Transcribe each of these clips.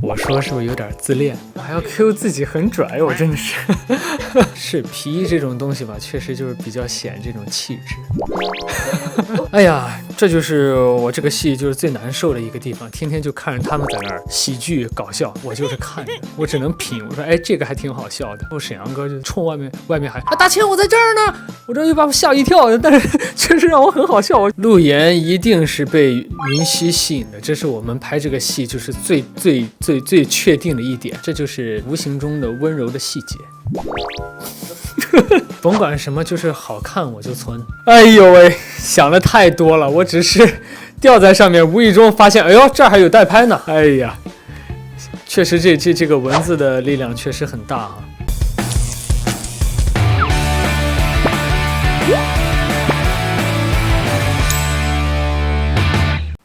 我说是不是有点自恋？我还要 Q 自己很拽，我真的是。是皮衣这种东西吧，确实就是比较显这种气质。哎呀，这就是我这个戏就是最难受的一个地方，天天就看着他们在那儿喜剧搞笑，我就是看着，我只能品。我说，哎，这个还挺好笑的。沈阳哥就冲外面喊，啊，大千我在这儿呢，我这又把我吓一跳，但是确实让我很好笑。陆岩一定是被云溪吸引的，这是我们拍这个戏就是最确定的一点，这就是无形中的温柔的细节。甭管什么，就是好看我就存。哎呦喂，想的太多了，我只是掉在上面，无意中发现，哎呦，这儿还有代拍呢。哎呀，确实这个文字的力量确实很大啊。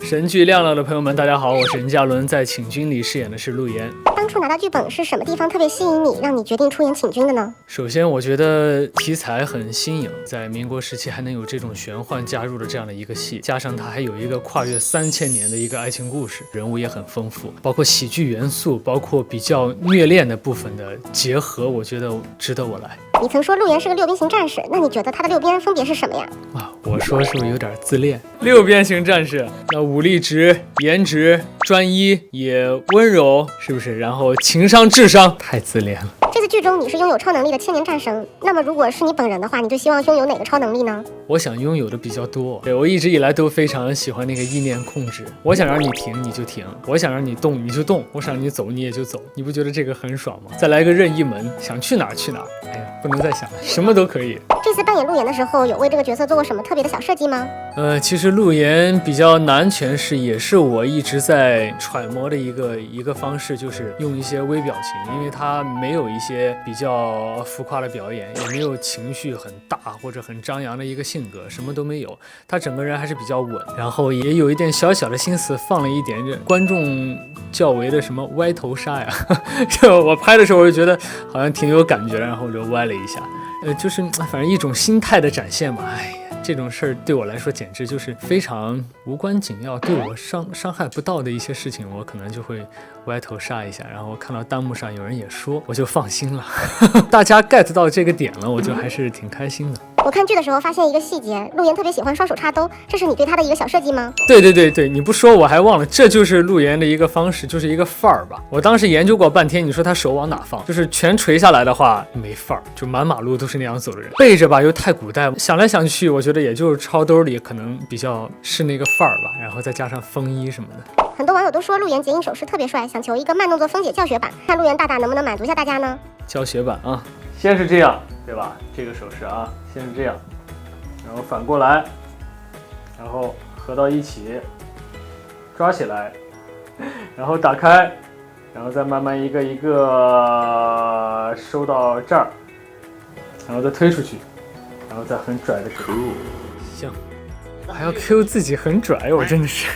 神剧亮了的朋友们，大家好，我是任嘉伦，在请君里饰演的是陆岩。当初拿到剧本是什么地方特别吸引你，让你决定出演请君的呢？首先，我觉得题材很新颖，在民国时期还能有这种玄幻加入的这样的一个戏，加上它还有一个跨越3000年的一个爱情故事，人物也很丰富，包括喜剧元素，包括比较虐恋的部分的结合，我觉得值得我来。你曾说陆岩是个6边形战士，那你觉得他的6边分别是什么呀？啊，我说是不是有点自恋？6边形战士，那武力值、颜值、专一也温柔，是不是？然后情商、智商，太自恋了。这次剧中你是拥有超能力的千年战神，那么如果是你本人的话，你最希望拥有哪个超能力呢？我想拥有的比较多，对，我一直以来都非常喜欢那个意念控制。我想让你停你就停，我想让你动你就动，我想让你走你也就走，你不觉得这个很爽吗？再来个任意门，想去哪儿去哪儿。哎呀，不能再想了，什么都可以。这次扮演陆岩的时候，有为这个角色做过什么特别的小设计吗？其实陆岩比较难诠释，也是我一直在揣摩的一个方式，就是用一些微表情，因为他没有一些比较浮夸的表演，也没有情绪很大或者很张扬的一个性格，什么都没有，他整个人还是比较稳，然后也有一点小小的心思，放了一点观众较为的什么歪头杀呀，就我拍的时候我就觉得好像挺有感觉，然后我就歪了一下，就是反正一种心态的展现嘛，哎呀。这种事儿对我来说简直就是非常无关紧要，对我伤害不到的一些事情，我可能就会歪头杀一下，然后看到弹幕上有人也说，我就放心了。大家 get 到这个点了，我就还是挺开心的。我看剧的时候发现一个细节，陆岩特别喜欢双手插兜，这是你对他的一个小设计吗？对，你不说我还忘了，这就是陆岩的一个方式，就是一个范儿吧。我当时研究过半天，你说他手往哪放，就是全垂下来的话没范儿，就满马路都是那样走的人。背着吧又太古代，想来想去，我觉得也就是抄兜里可能比较是那个范儿吧，然后再加上风衣什么的。很多网友都说陆岩结印手势特别帅，想求一个慢动作风姐教学版，看陆岩大大能不能满足一下大家呢？教学版啊，先是这样，对吧？这个手势啊，先是这样，然后反过来，然后合到一起，抓起来，然后打开，然后再慢慢一个一个收到这儿，然后再推出去，然后再很拽的手。行。还要 Q 自己很拽，我真的是。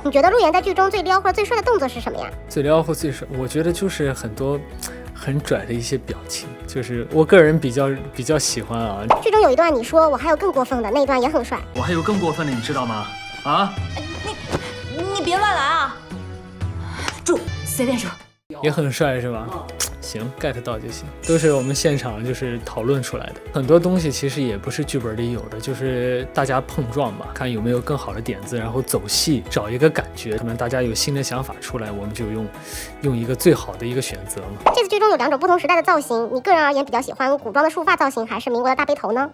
你觉得陆岩在剧中最撩或者最帅的动作是什么呀？最撩或最帅，我觉得就是很多很拽的一些表情，就是我个人比较喜欢啊。剧中有一段你说我还有更过分的，那一段也很帅。我还有更过分的，你知道吗？啊？你别乱来啊！住，随便说。也很帅是吧？行 ，get 到就行，都是我们现场就是讨论出来的。很多东西其实也不是剧本里有的，就是大家碰撞吧，看有没有更好的点子，然后走戏，找一个感觉。可能大家有新的想法出来，我们就用一个最好的一个选择嘛。这次剧中有2种不同时代的造型，你个人而言比较喜欢古装的束发造型，还是民国的大背头呢？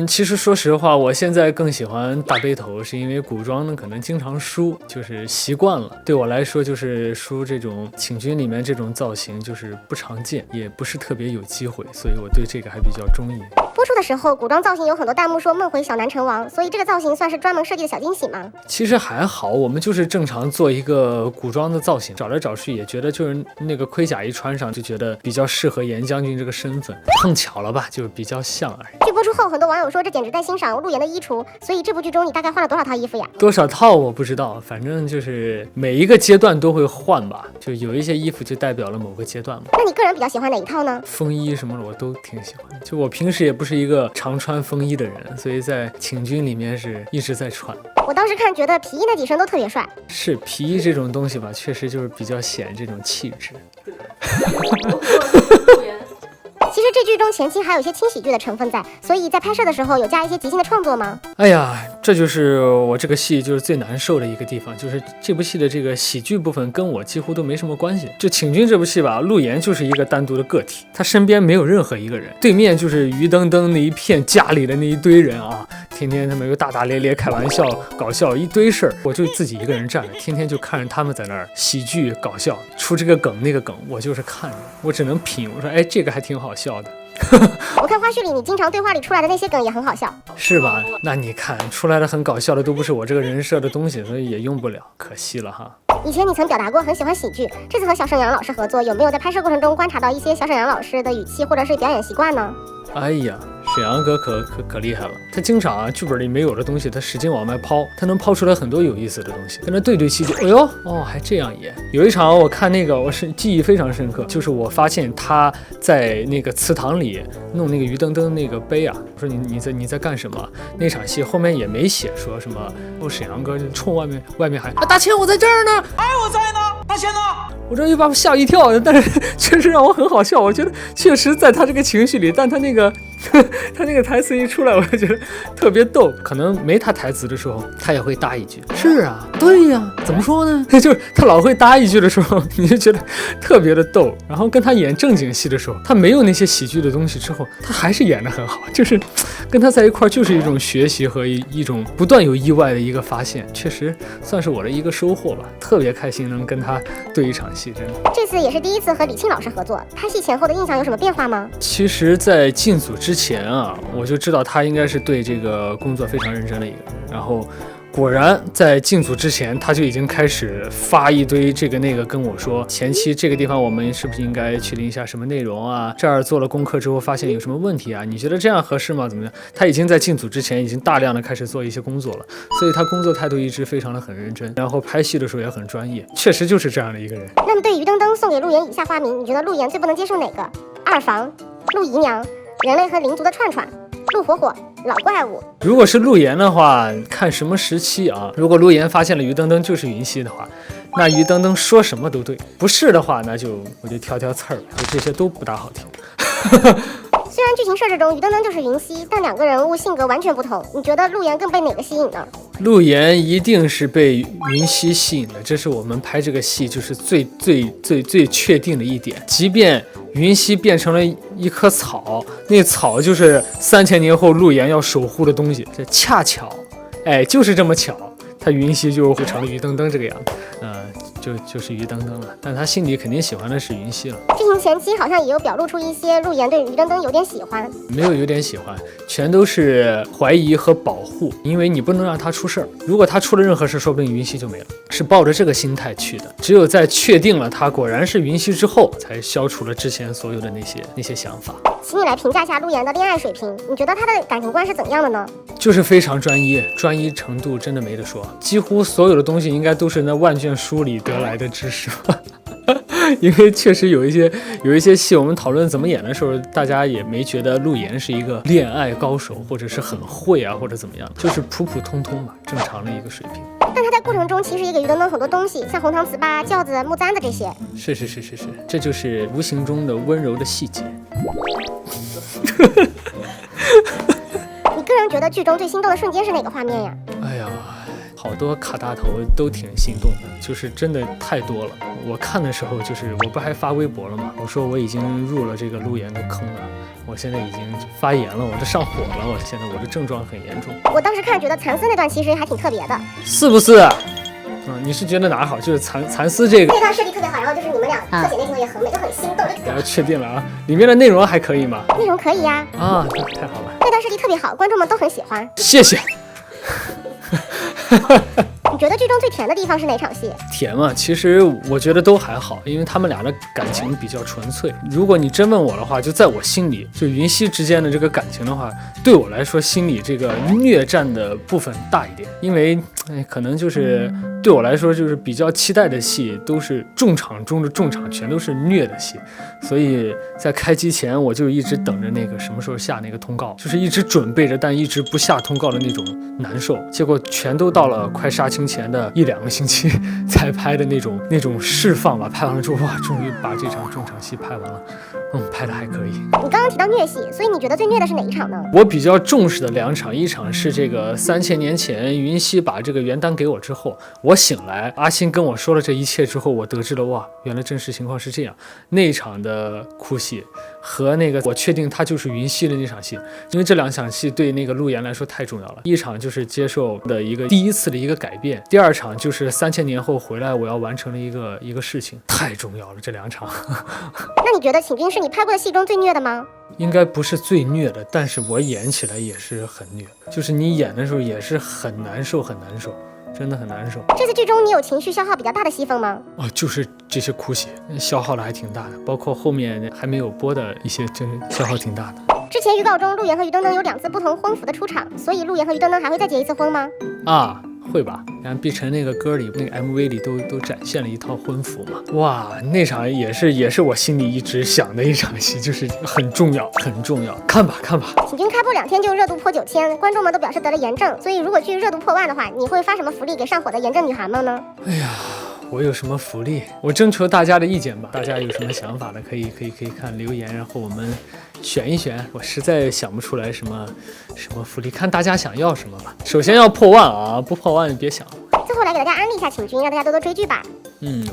其实说实话，我现在更喜欢大背头，是因为古装呢可能经常梳，就是习惯了。对我来说，就是梳这种请君里面这种造型就是不常见，也不是特别有机会，所以我对这个还比较中意。播出的时候，古装造型有很多弹幕说梦回小南成王，所以这个造型算是专门设计的小惊喜吗？其实还好，我们就是正常做一个古装的造型，找来找去也觉得就是那个盔甲一穿上，就觉得比较适合严将军这个身份，碰巧了吧，就是比较像而已。剧播播出后，很多网友说这简直在欣赏陆岩的衣橱，所以这部剧中你大概换了多少套衣服呀？多少套我不知道，反正就是每一个阶段都会换吧，就有一些衣服就代表了某个阶段嘛。那你个人比较喜欢哪一套呢？风衣什么的我都挺喜欢的，就我平时也不是一个常穿风衣的人，所以在请军里面是一直在穿。我当时看觉得皮衣那几身都特别帅。是皮衣这种东西吧，确实就是比较显这种气质。其实这剧中前期还有一些轻喜剧的成分在，所以在拍摄的时候有加一些即兴的创作吗？哎呀，这就是我这个戏就是最难受的一个地方，就是这部戏的这个喜剧部分跟我几乎都没什么关系。就请君这部戏吧，陆岩就是一个单独的个体，他身边没有任何一个人，对面就是于登登那一片家里的那一堆人啊，天天他们又大大咧咧开玩笑搞笑一堆事儿，我就自己一个人站着，天天就看着他们在那儿喜剧搞笑，出这个梗那个梗，我就是看着，我只能品，我说哎这个还挺好笑的。我看花絮里你经常对话里出来的那些梗也很好笑，是吧？那你看出来的很搞笑的都不是我这个人设的东西，所以也用不了，可惜了哈。以前你曾表达过很喜欢喜剧，这次和小沈阳老师合作，有没有在拍摄过程中观察到一些小沈阳老师的语气或者是表演习惯呢？哎呀，沈阳哥可厉害了，他经常啊剧本里没有的东西，他使劲往外抛，他能抛出来很多有意思的东西，跟他对戏就，哎呦哦还这样演。有一场我看那个我是记忆非常深刻，就是我发现他在那个祠堂里弄那个于登登那个碑啊，我说你在干什么？那场戏后面也没写说什么，沈阳哥就冲外面喊啊大千我在这儿呢，哎我在呢，大千呢？我这又把我吓一跳，但是确实让我很好笑。我觉得确实在他这个情绪里，但他那个台词一出来，我就觉得特别逗。可能没他台词的时候，他也会搭一句“是啊，对呀”，怎么说呢？就是他老会搭一句的时候，你就觉得特别的逗。然后跟他演正经戏的时候，他没有那些喜剧的东西之后，他还是演得很好。就是跟他在一块儿，就是一种学习和一种不断有意外的一个发现，确实算是我的一个收获吧。特别开心能跟他对一场戏。真的，这次也是第一次和李沁老师合作，拍戏前后的印象有什么变化吗？其实，在进组之前啊，我就知道他应该是对这个工作非常认真的一个人，然后果然在进组之前，他就已经开始发一堆这个那个跟我说，前期这个地方我们是不是应该确定一下什么内容啊？这儿做了功课之后发现有什么问题啊？你觉得这样合适吗？怎么样？他已经在进组之前已经大量的开始做一些工作了，所以他工作态度一直非常的很认真，然后拍戏的时候也很专业，确实就是这样的一个人。那么对于登登送给陆岩以下花名，你觉得陆岩最不能接受哪个？二房、陆姨娘、人类和灵族的串串、陆火火、老怪物。如果是陆岩的话，看什么时期啊？如果陆岩发现了于登登就是云溪的话，那于登登说什么都对；不是的话，那就我就挑挑刺儿，就这些都不大好听。虽然剧情设置中于登登就是云溪，但两个人物性格完全不同，你觉得陆岩更被哪个吸引呢？陆岩一定是被云溪吸引的，这是我们拍这个戏就是最确定的一点。即便云溪变成了一棵草，那草就是3000年后陆岩要守护的东西，这恰巧，哎，就是这么巧，他云溪就成了于登登这个样子，就是于登登了，但他心里肯定喜欢的是云溪了。剧情前期好像也有表露出一些陆岩对于登登有点喜欢，没有点喜欢，全都是怀疑和保护，因为你不能让他出事儿，如果他出了任何事，说不定云溪就没了，是抱着这个心态去的。只有在确定了他果然是云溪之后，才消除了之前所有的那些想法。请你来评价一下陆岩的恋爱水平，你觉得他的感情观是怎样的呢？就是非常专一程度真的没得说，几乎所有的东西应该都是那万卷书里得来的知识。因为确实有一些戏，我们讨论怎么演的时候，大家也没觉得陆岩是一个恋爱高手，或者是很会啊，或者怎么样，就是普普通通吧，正常的一个水平。但他在过程中其实也给于登登很多东西，像红糖糍粑、轿子、木簪子这些。是，这就是无形中的温柔的细节。你个人觉得剧中最心动的瞬间是哪个画面呀？哎呀，好多卡大头都挺心动的，就是真的太多了。我看的时候，就是我不还发微博了吗？我说我已经入了这个陆岩的坑了，我现在已经发炎了，我这上火了，我的症状很严重。我当时看觉得蚕丝那段其实还挺特别的，是不是？你是觉得哪好？就是蚕丝这个那段设计特别好，然后就是你们俩特写那镜头也很美，就很心动。然后确定了啊，里面的内容还可以吗？内容可以呀。啊，太好了，那段设计特别好，观众们都很喜欢。谢谢。你觉得剧中最甜的地方是哪场戏？甜嘛，其实我觉得都还好，因为他们俩的感情比较纯粹。如果你真问我的话，就在我心里，就云溪之间的这个感情的话，对我来说，心里这个虐占的部分大一点，因为可能就是对我来说，就是比较期待的戏都是重场中的重场，全都是虐的戏，所以在开机前我就一直等着那个什么时候下那个通告，就是一直准备着，但一直不下通告的那种难受。结果全都到了快杀青前的1-2个星期才拍的那种释放吧。拍完了之后，哇，终于把这场重场戏拍完了，拍的还可以。你刚刚提到虐戏，所以你觉得最虐的是哪一场呢？我比较重视的2场，一场是这个3000年前云溪把这个原单给我之后，我醒来，阿星跟我说了这一切之后，我得知了，哇，原来真实情况是这样。那一场的哭戏和那个我确定他就是云溪的那场戏，因为这2场戏对那个陆岩来说太重要了。一场就是接受的一个第一次的一个改变，第2场就是3000年后回来我要完成的一个事情，太重要了这2场。那你觉得请君是你拍过的戏中最虐的吗？应该不是最虐的，但是我演起来也是很虐，就是你演的时候也是很难受，很难受，真的很难受。这次剧中你有情绪消耗比较大的戏份吗？就是这些哭戏消耗的还挺大的，包括后面还没有播的一些，真消耗挺大的。之前预告中陆岩和于登登有2次不同婚服的出场，所以陆岩和于登登还会再结一次婚吗？会吧，然后碧晨那个歌里那个 MV 里都展现了一套婚服嘛，哇，那场也是我心里一直想的一场戏，就是很重要很重要，看吧。请君开播2天就热度破9000，观众们都表示得了炎症，所以如果剧热度破万的话，你会发什么福利给上火的炎症女孩们呢？哎呀，我有什么福利？我征求大家的意见吧，大家有什么想法的可以看留言，然后我们选一选。我实在想不出来什么福利，看大家想要什么吧。首先要破万啊，不破万别想。最后来给大家安利一下请君，让大家多多追剧吧。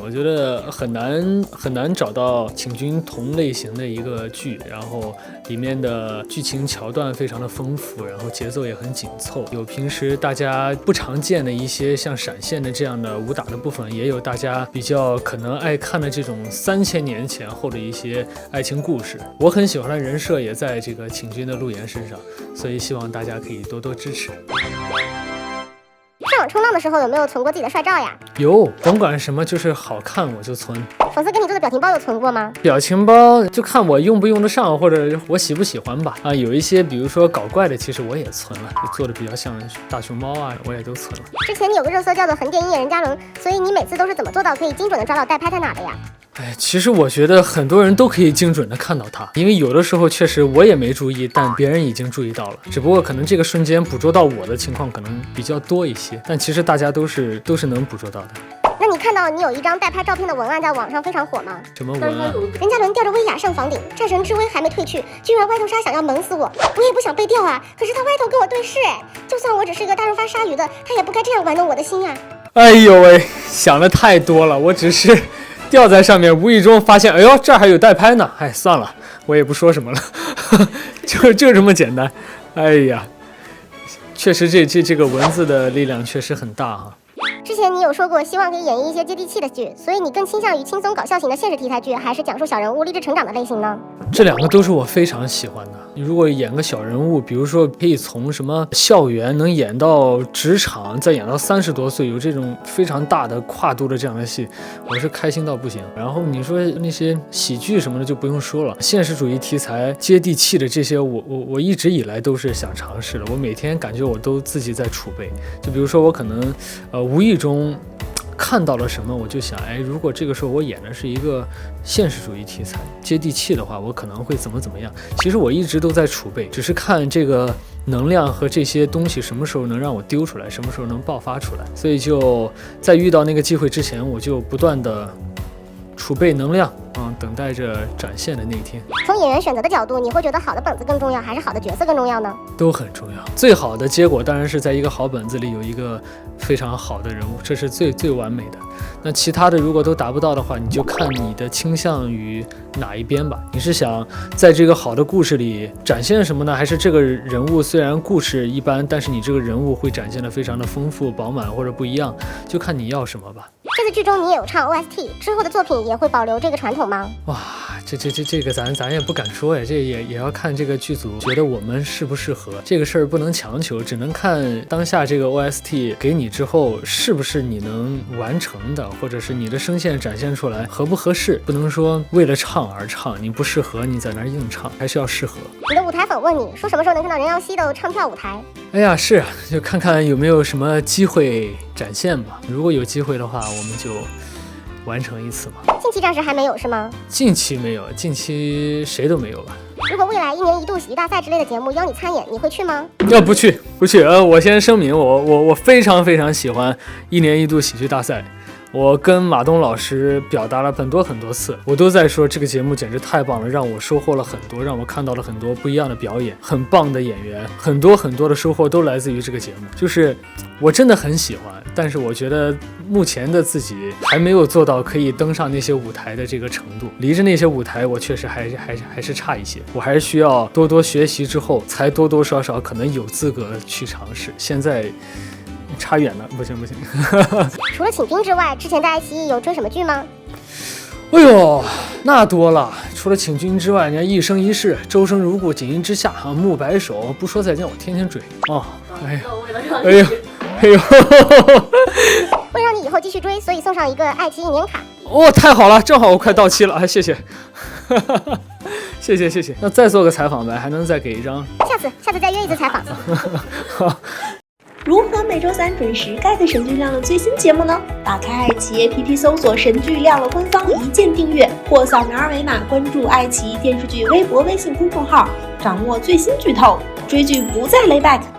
我觉得很难找到请君同类型的一个剧，然后里面的剧情桥段非常的丰富，然后节奏也很紧凑，有平时大家不常见的一些像闪现的这样的武打的部分，也有大家比较可能爱看的这种3000年前后的一些爱情故事。我很喜欢的人设也在这个请君的陆岩身上，所以希望大家可以多多支持。上网冲浪的时候有没有存过自己的帅照呀？有，甭管什么，就是好看我就存。粉丝给你做的表情包有存过吗？表情包就看我用不用得上，或者我喜不喜欢吧。有一些比如说搞怪的，其实我也存了，做的比较像大熊猫啊，我也都存了。之前你有个热搜叫做横店鹰眼任嘉伦，所以你每次都是怎么做到可以精准的抓到带拍在哪的呀？其实我觉得很多人都可以精准的看到它，因为有的时候确实我也没注意，但别人已经注意到了，只不过可能这个瞬间捕捉到我的情况可能比较多一些，但其实大家都是能捕捉到的。那你看到你有一张带拍照片的文案在网上非常火吗？什么文案？任嘉伦吊着威亚上房顶，战神之威还没退去，居然歪头鲨想要萌死我，我也不想被吊啊，可是他歪头跟我对视，就算我只是一个大润发鲨鱼的，他也不该这样玩弄我的心啊。哎呦喂，想的太多了，我只是吊在上面，无意中发现，哎呦，这儿还有带拍呢。算了，我也不说什么了，就这么简单。哎呀，确实这个文字的力量确实很大哈。之前你有说过希望可以演绎一些接地气的剧，所以你更倾向于轻松搞笑型的现实题材剧，还是讲述小人物励志成长的类型呢？这2个都是我非常喜欢的。你如果演个小人物，比如说可以从什么校园能演到职场，再演到30多岁，有这种非常大的跨度的这样的戏，我是开心到不行。然后你说那些喜剧什么的就不用说了，现实主义题材接地气的这些，我一直以来都是想尝试的。我每天感觉我都自己在储备，就比如说我可能无意中看到了什么，我就想，如果这个时候我演的是一个现实主义题材接地气的话，我可能会怎么样。其实我一直都在储备，只是看这个能量和这些东西什么时候能让我丢出来，什么时候能爆发出来。所以就在遇到那个机会之前，我就不断的储备能量，等待着展现的那一天。从演员选择的角度，你会觉得好的本子更重要，还是好的角色更重要呢？都很重要。最好的结果当然是在一个好本子里有一个非常好的人物，这是最完美的。那其他的如果都达不到的话，你就看你的倾向于哪一边吧。你是想在这个好的故事里展现什么呢？还是这个人物虽然故事一般，但是你这个人物会展现的非常的丰富饱满或者不一样，就看你要什么吧。这次剧中你也有唱 OST， 之后的作品也会保留这个传统吗？哇，这个咱也不敢说呀，这也要看这个剧组觉得我们适不适合，这个事儿不能强求，只能看当下这个 OST 给你之后是不是你能完成的，或者是你的声线展现出来合不合适，不能说为了唱而唱，你不适合你在那儿硬唱，还是要适合。你的舞台粉问你说什么时候能看到任瑶希的唱跳舞台？哎呀，是啊，就看看有没有什么机会展现吧。如果有机会的话，我们就完成一次嘛。近期暂时还没有是吗？近期没有，近期谁都没有吧。如果未来1年1度喜剧大赛之类的节目邀你参演，你会去吗？不去。我先声明，我非常非常喜欢1年1度喜剧大赛。我跟马东老师表达了很多次，我都在说这个节目简直太棒了，让我收获了很多，让我看到了很多不一样的表演，很棒的演员，很多的收获都来自于这个节目。就是我真的很喜欢，但是我觉得目前的自己还没有做到可以登上那些舞台的这个程度，离着那些舞台我确实还是差一些，我还是需要多学习之后才多少少可能有资格去尝试，现在差远了，不行。除了请兵之外，之前在爱奇艺有追什么剧吗？哎呦，那多了。除了请君之外，你看《一生一世》、《周生如故》、《锦衣之下》啊，《慕白首》，不说再见，我天天追哦。哎呦，为了让你以后继续追，所以送上一个爱奇艺年卡。哦，太好了，正好我快到期了，谢谢。谢谢。那再做个采访呗，还能再给一张？下次再约一次采访。如何每周3准时 get 神剧亮了最新节目呢？打开爱奇艺 APP 搜索神剧亮了官方一键订阅，或扫描2维码关注爱奇艺电视剧微博、微信公众号，掌握最新剧透，追剧不再 lay back。